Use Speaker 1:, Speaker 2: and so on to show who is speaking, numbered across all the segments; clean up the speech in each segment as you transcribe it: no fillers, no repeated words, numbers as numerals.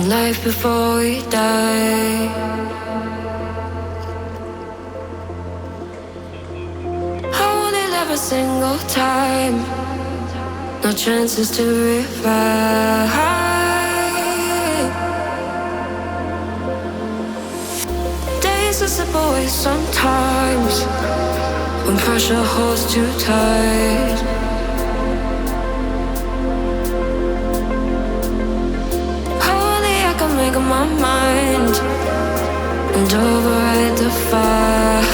Speaker 1: life before we die. I wanna live a single time, no chances to revive. Days are slip away sometimes when pressure holds too tight. Make up my mind and override the fight.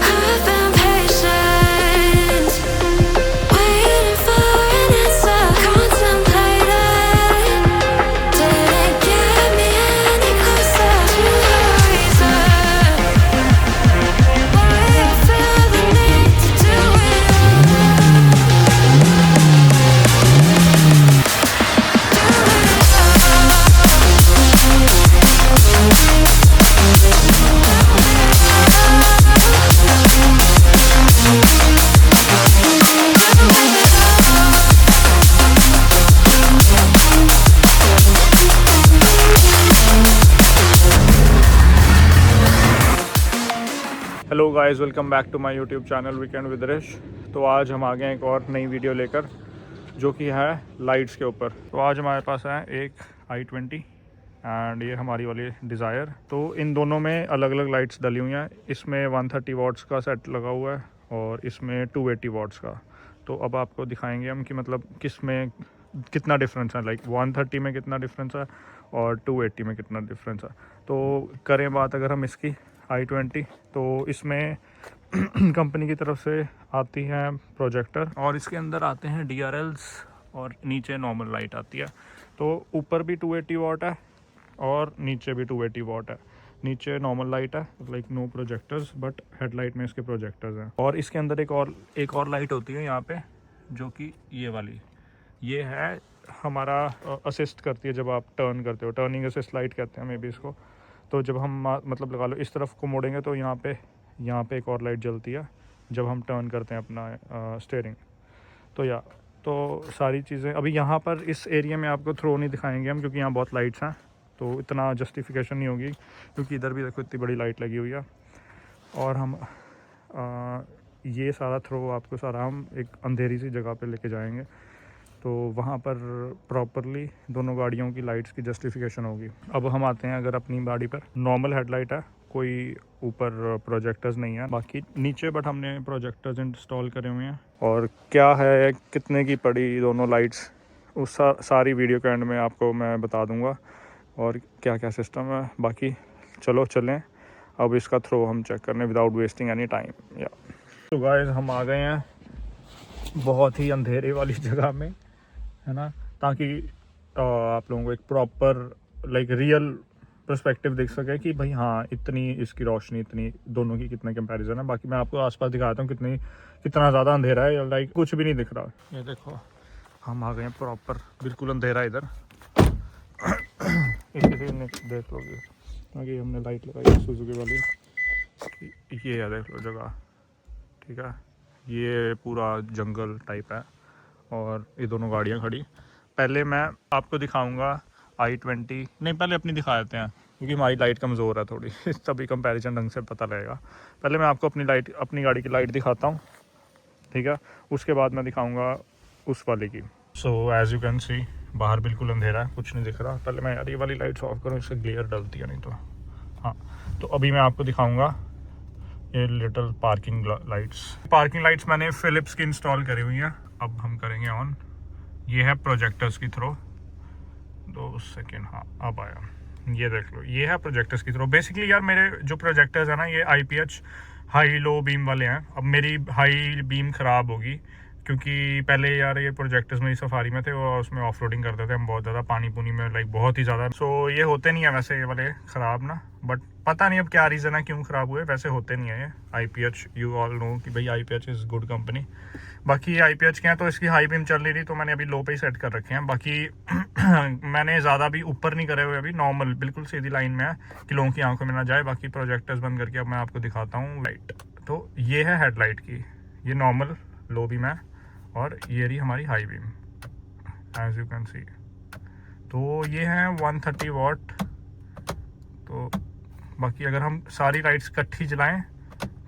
Speaker 1: I've been patient, waiting for an answer, contemplating. Didn't get me any closer to the reason why I feel the need to do it all.
Speaker 2: Hello guys, welcome back to my YouTube channel weekend with Rish. तो आज हम आ गए हैं एक और नई video लेकर, जो कि है लाइट्स के ऊपर। तो आज हमारे पास है एक i20 एंड ये हमारी वाली डिज़ायर। तो इन दोनों में अलग अलग लाइट्स डली हुई हैं। इसमें 130 वाट्स का सेट लगा हुआ है और इसमें 280 वाट्स का। तो अब आपको दिखाएंगे हम कि मतलब किस में कितना डिफरेंस है, लाइक 130 में कितना डिफरेंस है और 280 में कितना डिफरेंस है। तो करें बात अगर हम इसकी i20, तो इसमें कंपनी की तरफ से आती है प्रोजेक्टर और इसके अंदर आते हैं DRLs और नीचे नॉर्मल लाइट आती है। तो ऊपर भी 280 वाट है और नीचे भी 280 वाट है। नीचे नॉर्मल लाइट है, like no projectors, but headlight में इसके प्रोजेक्टर्स हैं। और इसके अंदर एक और लाइट होती है यहाँ पे, जो कि ये वाली, ये है हमारा असिस्ट करती है जब आप टर्न करते हो। टर्निंग असिस्ट लाइट कहते हैं मे बी इसको। तो जब हम मतलब लगा लो इस तरफ को मोड़ेंगे तो यहाँ पे एक और लाइट जलती है जब हम टर्न करते हैं अपना स्टीयरिंग। तो सारी चीज़ें अभी यहाँ पर इस एरिया में आपको थ्रो नहीं दिखाएंगे हम, क्योंकि यहाँ बहुत लाइट्स हैं तो इतना जस्टिफिकेशन नहीं होगी, क्योंकि इधर भी देखो इतनी बड़ी लाइट लगी हुई है। और हम ये सारा थ्रो आपको सारा हम एक अंधेरी सी जगह पे लेके जाएंगे, तो वहाँ पर प्रॉपरली दोनों गाड़ियों की लाइट्स की जस्टिफिकेशन होगी। अब हम आते हैं अगर अपनी गाड़ी पर नॉर्मल हेडलाइट है, कोई ऊपर प्रोजेक्टर्स नहीं है बाकी नीचे, बट हमने प्रोजेक्टर्स इंस्टॉल करे हुए हैं। और क्या है कितने की पड़ी दोनों लाइट्स, उस सारी वीडियो के एंड में आपको मैं बता दूंगा और क्या क्या सिस्टम है। बाकी चलो चलें अब इसका थ्रो हम चेक करने विदाउट वेस्टिंग एनी टाइम। या तो गाइस हम आ गए हैं बहुत ही अंधेरे वाली जगह में, है ना, ताकि आप लोगों को एक प्रॉपर लाइक रियल पर्सपेक्टिव दिख सके कि भाई हाँ इतनी इसकी रोशनी, इतनी दोनों की कितना कंपैरिजन है। बाकी मैं आपको आसपास दिखाता हूँ कितना ज़्यादा अंधेरा है, लाइक कुछ भी नहीं दिख रहा। ये देखो हम आ गए हैं प्रॉपर बिल्कुल अंधेरा इधर। इसी ने देख लोगे आगे हमने लाइट लगाई सुजुकी वाली, ये है देख लो जगह, ठीक है। ये पूरा जंगल टाइप है और ये दोनों गाड़ियाँ खड़ी। पहले मैं आपको दिखाऊंगा i20, नहीं पहले अपनी दिखा देते हैं क्योंकि हमारी लाइट कमज़ोर है थोड़ी, तभी कंपैरिजन ढंग से पता लगेगा। पहले मैं आपको अपनी गाड़ी की लाइट दिखाता हूँ, ठीक है। उसके बाद मैं दिखाऊंगा उस वाले की। सो एज़ यू कैन सी बाहर बिल्कुल अंधेरा है, कुछ नहीं दिख रहा। पहले मैं यार ये वाली लाइट्स ऑफ करूँ, इससे ग्लेयर डलती है नहीं तो। हाँ, तो अभी मैं आपको दिखाऊँगा ये लिटिल पार्किंग लाइट्स मैंने फ़िलिप्स की इंस्टॉल करी हुई हैं। अब हम करेंगे ऑन। ये है प्रोजेक्टर्स की थ्रो, 2 सेकेंड, हाँ अब आया। ये देख लो, ये है प्रोजेक्टर्स की थ्रो। बेसिकली यार मेरे जो प्रोजेक्टर्स हैं ना, ये IPH हाई लो बीम वाले हैं। अब मेरी हाई बीम ख़राब होगी क्योंकि पहले यार ये प्रोजेक्टर्स मेरी सफारी में थे और उसमें ऑफ रोडिंग करते थे हम बहुत ज़्यादा, पानी में लाइक बहुत ही ज़्यादा। सो ये होते नहीं है वैसे ये वाले ख़राब ना, बट पता नहीं अब क्या रीज़न है क्यों ख़राब हुए। वैसे होते नहीं है ये IPH, यू ऑल नो कि भाई IPH इज़ गुड कंपनी। बाकी ये IPH के हैं तो इसकी हाई बीम चल नहीं रही, तो मैंने अभी लो पे ही सेट कर रखे हैं। बाकी मैंने ज़्यादा भी ऊपर नहीं करे हुए, अभी नॉर्मल बिल्कुल सीधी लाइन में है कि लोगों की आंखों में ना जाए। बाकी प्रोजेक्टर्स बंद करके अब मैं आपको दिखाता हूँ लाइट। तो ये है हेडलाइट की, ये नॉर्मल लो बीम है और ये रही हमारी high beam. As you can see. तो ये है 130 वाट। तो बाकी अगर हम सारी लाइट्स इकट्ठी जलाएं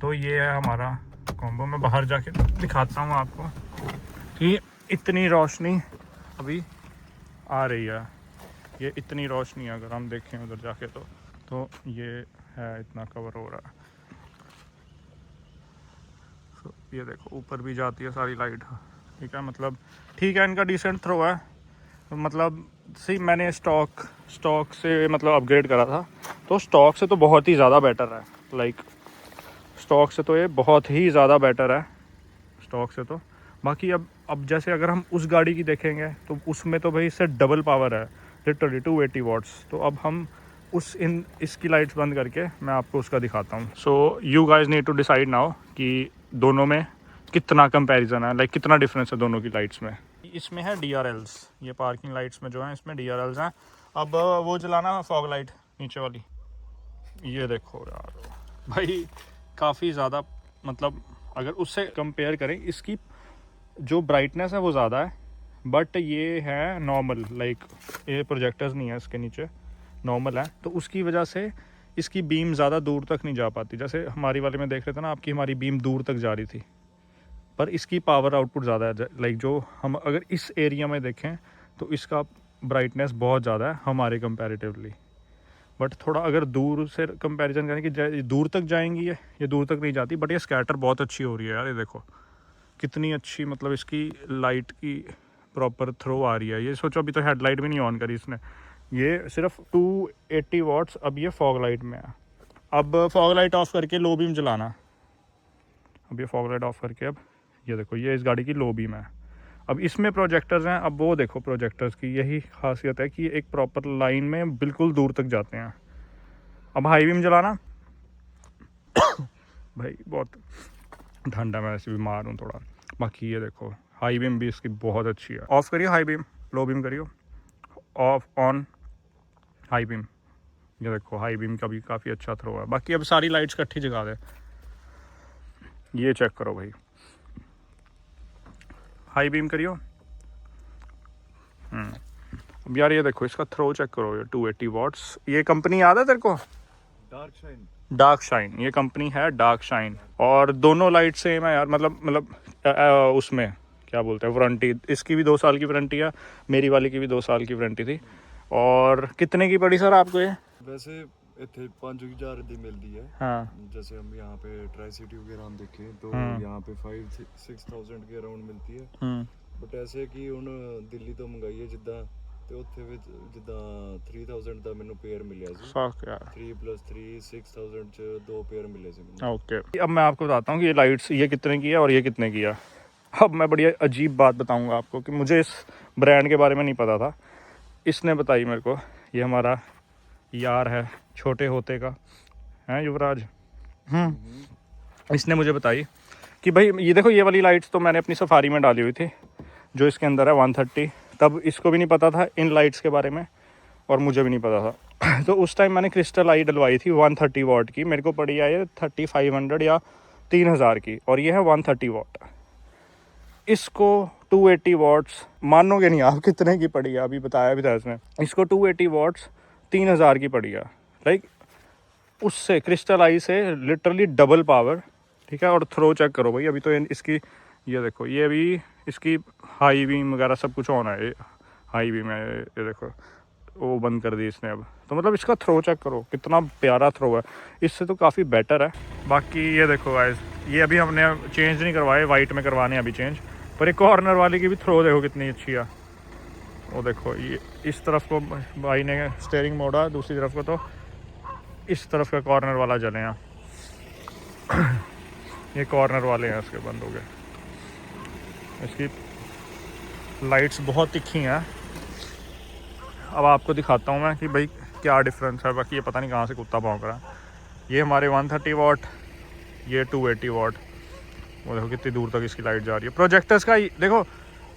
Speaker 2: तो ये है हमारा कॉम्बो। मैं बाहर जाके दिखाता हूँ आपको कि इतनी रोशनी अभी आ रही है। ये इतनी रोशनी अगर हम देखें उधर जाके तो ये है, इतना कवर हो रहा है। तो ये देखो ऊपर भी जाती है सारी लाइट। ठीक है, मतलब ठीक है, इनका डिसेंट थ्रो है। मतलब सी मैंने स्टॉक से मतलब अपग्रेड करा था, तो स्टॉक से तो बहुत ही ज़्यादा बेटर है। लाइक स्टॉक से तो ये बहुत ही ज़्यादा बेटर है स्टॉक से तो। बाकी अब जैसे अगर हम उस गाड़ी की देखेंगे तो उसमें तो भाई इससे डबल पावर है, लिटरली 280 वाट्स। तो अब हम इसकी लाइट्स बंद करके मैं आपको उसका दिखाता हूँ। So you guys need to decide now कि दोनों में कितना कंपैरिजन है, लाइक कितना डिफरेंस है दोनों की लाइट्स में। इसमें है DRLs, ये पार्किंग लाइट्स में जो है इसमें DRLs हैं। अब वो जलाना फॉग लाइट नीचे वाली, ये देखो यार भाई काफ़ी ज़्यादा, मतलब अगर उससे कंपेयर करें इसकी जो ब्राइटनेस है वो ज़्यादा है, बट ये है नॉर्मल। लाइक ये प्रोजेक्टर्स नहीं है इसके नीचे, नॉर्मल है। तो उसकी वजह से इसकी बीम ज़्यादा दूर तक नहीं जा पाती। जैसे हमारी वाले में देख रहे थे ना, आपकी हमारी बीम दूर तक जा रही थी, पर इसकी पावर आउटपुट ज़्यादा है। लाइक जो हम अगर इस एरिया में देखें तो इसका ब्राइटनेस बहुत ज़्यादा है हमारे कंपैरेटिवली। बट थोड़ा अगर दूर से कंपैरिजन करें कि दूर तक जाएंगी ये दूर तक नहीं जाती। बट ये स्कैटर बहुत अच्छी हो रही है यार, ये देखो कितनी अच्छी, मतलब इसकी लाइट की प्रॉपर थ्रो आ रही है। ये सोचो अभी तो हेडलाइट भी नहीं ऑन करी इसने, ये सिर्फ 280 वाट्स। अब ये फॉग लाइट में है। अब फॉग लाइट ऑफ करके लो बीम जलाना। अब ये फॉग लाइट ऑफ करके अब ये देखो ये इस गाड़ी की लो बीम है। अब इसमें प्रोजेक्टर्स हैं। अब वो देखो प्रोजेक्टर्स की यही खासियत है कि एक प्रॉपर लाइन में बिल्कुल दूर तक जाते हैं। अब हाई बीम जलाना भाई बहुत ठंडा, मैं ऐसे बीमार हूँ थोड़ा। बाकी ये देखो हाई बीम भी इसकी बहुत अच्छी है। ऑफ करियो हाई बीम, लो बीम करियो, ऑफ ऑन हाई बीम। ये देखो हाई बीम का भी काफ़ी अच्छा थ्रो है। बाकी अब सारी लाइट्स इकट्ठी जगा दे, ये चेक करो भाई। हाई बीम करियो। अब यार ये देखो इसका थ्रो चेक करो, ये 280 वाट्स। ये कंपनी याद है तेरे को? डार्क शाइन, ये कंपनी है डार्क शाइन। और दोनों लाइट सेम है यार, मतलब उसमें क्या बोलते हैं वारंटी, इसकी भी 2 साल की वारंटी है, मेरी वाली की भी 2 साल की वारंटी थी। और कितने की पड़ी सर आपको ये?
Speaker 3: वैसे इतने 5000 दी मिलती है।
Speaker 2: हाँ
Speaker 3: जैसे हम यहाँ पे ट्राई सिटी वगैरह हम देखें तो यहाँ पे 5-6,000 के अराउंड मिलती है। बट ऐसे कि ਹੁਣ ਦਿੱਲੀ ਤੋਂ ਮੰਗਾਈ ਹੈ ਜਿੱਦਾਂ, ਤੇ ਉੱਥੇ ਵਿੱਚ ਜਿੱਦਾਂ 3000 ਦਾ ਮੈਨੂੰ पेयर मिलिया ਸੀ।
Speaker 2: फक यार,
Speaker 3: 3+3 6000 ਚ 2 पेयर मिले थे ਮੈਨੂੰ।
Speaker 2: ओके अब मैं आपको बताता हूँ कि ये लाइट्स ये कितने की है और ये कितने की है। अब मैं बड़ी अजीब बात बताऊँगा आपको कि मुझे इस ब्रांड के बारे में नहीं पता था, इसने बताई मेरे को। ये हमारा यार है छोटे होते का है युवराज, इसने मुझे बताई कि भाई ये देखो ये वाली लाइट्स तो मैंने अपनी सफारी में डाली हुई थी, जो इसके अंदर है 130। तब इसको भी नहीं पता था इन लाइट्स के बारे में और मुझे भी नहीं पता था। तो उस टाइम मैंने क्रिस्टल आई डलवाई थी 130 वाट की, मेरे को पड़ी है ये 3500 या 3000 की, और ये है 130 वाट। इसको 280 वाट्स, मानोगे नहीं आप कितने की पड़ी है, अभी बताया भी था इसने। इसको 280 वाट्स 3000 की पड़ी है। लाइक उससे क्रिस्टल आई से लिटरली डबल पावर। ठीक है, और थ्रो चेक करो भाई। अभी तो इसकी ये देखो, ये भी इसकी हाई बीम वगैरह सब कुछ ऑन है। हाई बीम है, ये देखो वो बंद कर दी इसने अब। तो मतलब इसका थ्रो चेक करो कितना प्यारा थ्रो है, इससे तो काफ़ी बेटर है। बाकी ये देखो गाइस, ये अभी हमने चेंज नहीं करवाए, वाइट में करवाने अभी चेंज। पर एक कॉर्नर वाली की भी थ्रो देखो कितनी अच्छी है। वो देखो ये इस तरफ को भाई ने स्टीयरिंग मोड़ा, दूसरी तरफ को तो इस तरफ का कॉर्नर वाला जले हैं। ये कॉर्नर वाले हैं इसके बंद हो गए। इसकी लाइट्स बहुत तिखी हैं। अब आपको दिखाता हूँ मैं कि भाई क्या डिफरेंस है। बाकी ये पता नहीं कहाँ से कुत्ता भौंक रहा है। ये हमारे 130 वाट, ये 280 वाट। वो देखो कितनी दूर तक इसकी लाइट जा रही है। प्रोजेक्टर्स का देखो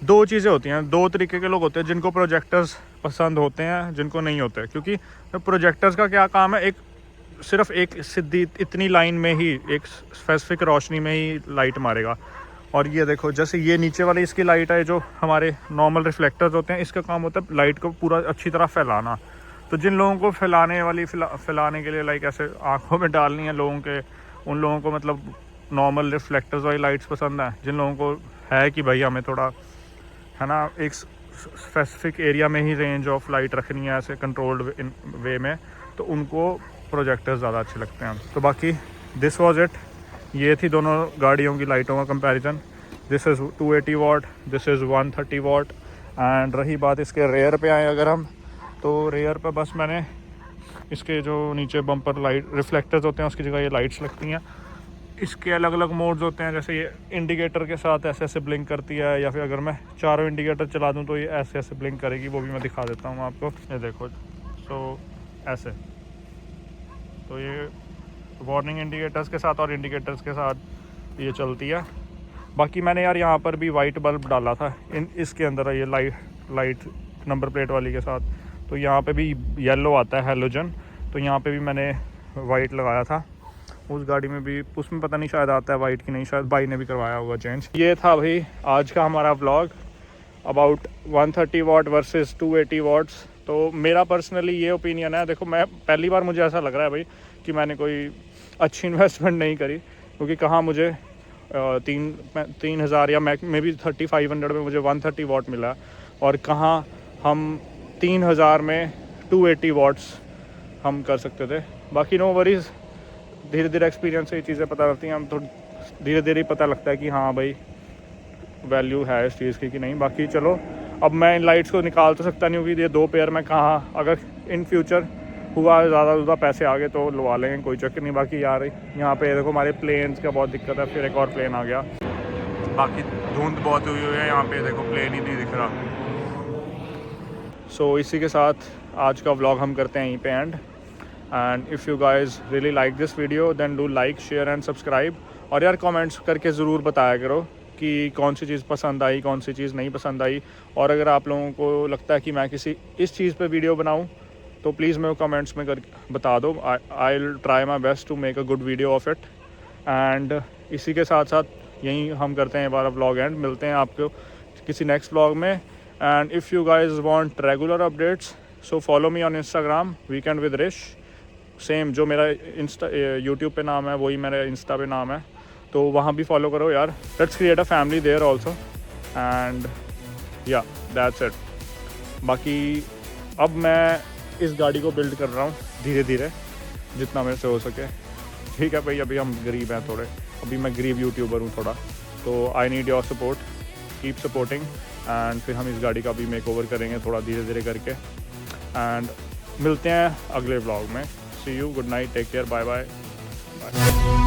Speaker 2: दो चीज़ें होती हैं, दो तरीके के लोग होते हैं, जिनको प्रोजेक्टर्स पसंद होते हैं, जिनको नहीं होते। क्योंकि प्रोजेक्टर्स का क्या काम है, एक सिर्फ एक सीधी इतनी लाइन में ही, एक स्पेसिफिक रोशनी में ही लाइट मारेगा। और ये देखो जैसे ये नीचे वाली इसकी लाइट है, जो हमारे नॉर्मल रिफ्लेक्टर्स होते हैं, इसका काम होता है लाइट को पूरा अच्छी तरह फैलाना। तो जिन लोगों को फैलाने के लिए लाइक ऐसे आँखों में डालनी है लोगों के, उन लोगों को मतलब नॉर्मल रिफ्लेक्टर्स वाली लाइट्स पसंद है। जिन लोगों को है कि भाई हमें थोड़ा है ना एक स्पेसिफिक एरिया में ही रेंज ऑफ लाइट रखनी है ऐसे कंट्रोल्ड वे में, तो उनको प्रोजेक्टर्स ज़्यादा अच्छे लगते हैं। तो बाकी दिस वाज इट, ये थी दोनों गाड़ियों की लाइटों का comparison. This is 280 watt, this is 130 watt. And रही बात इसके रेयर पे आए अगर हम, तो रेयर पे बस मैंने इसके जो नीचे बम्पर लाइट रिफ्लेक्टर्स होते हैं उसकी जगह ये लाइट्स लगती हैं। इसके अलग अलग मोड्स होते हैं, जैसे ये इंडिकेटर के साथ ऐसे ऐसे ब्लिंक करती है, या फिर अगर मैं चारों इंडिकेटर चला दूं तो ये ऐसे ऐसे ब्लिंक करेगी, वो भी मैं दिखा देता हूँ आपको। ये देखो, तो ऐसे, तो ये वार्निंग इंडिकेटर्स के साथ और इंडिकेटर्स के साथ ये चलती है। बाकी मैंने यार यहाँ पर भी वाइट बल्ब डाला था इसके अंदर, ये लाइट नंबर प्लेट वाली के साथ, तो यहाँ पे भी येलो आता है हैलोजन, तो यहाँ पे भी मैंने वाइट लगाया था। उस गाड़ी में भी, उसमें पता नहीं शायद आता है वाइट की नहीं, शायद भाई ने भी करवाया होगा चेंज। ये था भाई आज का हमारा vlog about 130 watt versus 280 watts. तो मेरा पर्सनली ये ओपिनियन है, देखो मैं पहली बार मुझे ऐसा लग रहा है भाई कि मैंने कोई अच्छी इन्वेस्टमेंट नहीं करी, क्योंकि कहाँ मुझे 3,000 या मे बी 3,500 में मुझे 130 वाट मिला, और कहाँ हम 3,000 में 280 वाट्स हम कर सकते थे। बाकी नो वरीज़, धीरे धीरे एक्सपीरियंस से ये चीज़ें पता लगती हैं, हम तो धीरे धीरे ही पता लगता है कि हाँ भाई वैल्यू है इस चीज़ की कि नहीं। बाकी चलो, अब मैं इन लाइट्स को निकाल तो सकता नहीं हूँ कि ये 2 पेयर में कहाँ, अगर इन फ्यूचर हुआ ज़्यादा पैसे आ गए तो लगा लेंगे, कोई चक्कर नहीं। बाकी यार यहाँ पे देखो हमारे प्लेन्स का बहुत दिक्कत है, फिर एक और प्लेन आ गया। बाकी धुंध बहुत हुई है यहाँ पे, देखो प्लेन ही नहीं दिख रहा। सो इसी के साथ आज का व्लॉग हम करते हैं यहीं पे end. And if you guys really like this video then do like, share and subscribe. और यार कमेंट्स करके ज़रूर बताया करो कि कौन सी चीज़ पसंद आई, कौन सी चीज़ नहीं पसंद आई। और अगर आप लोगों को लगता है कि मैं किसी इस चीज़ पे वीडियो बनाऊं तो प्लीज़ मेरे को कमेंट्स में कर बता दो। I will try my best to make a good video of it. And इसी के साथ साथ यहीं हम करते हैं हमारा व्लॉग एंड। मिलते हैं आपको किसी नेक्स्ट व्लॉग में। And if you guys want regular updates so follow me on Instagram weekend with Rish. Same जो मेरा यूट्यूब पे नाम है वही मेरा इंस्टा पे नाम है, तो वहाँ भी फॉलो करो यार। Let's create a family there also. And yeah that's it. बाकी अब मैं इस गाड़ी को बिल्ड कर रहा हूँ धीरे धीरे जितना मेरे से हो सके। ठीक है भाई, अभी हम गरीब हैं थोड़े, अभी मैं गरीब यूट्यूबर हूँ थोड़ा, तो I need your support, keep supporting. And फिर हम इस गाड़ी का भी मेक ओवर करेंगे थोड़ा धीरे धीरे करके। एंड मिलते हैं अगले व्लॉग में। See you, good night, take care, bye bye.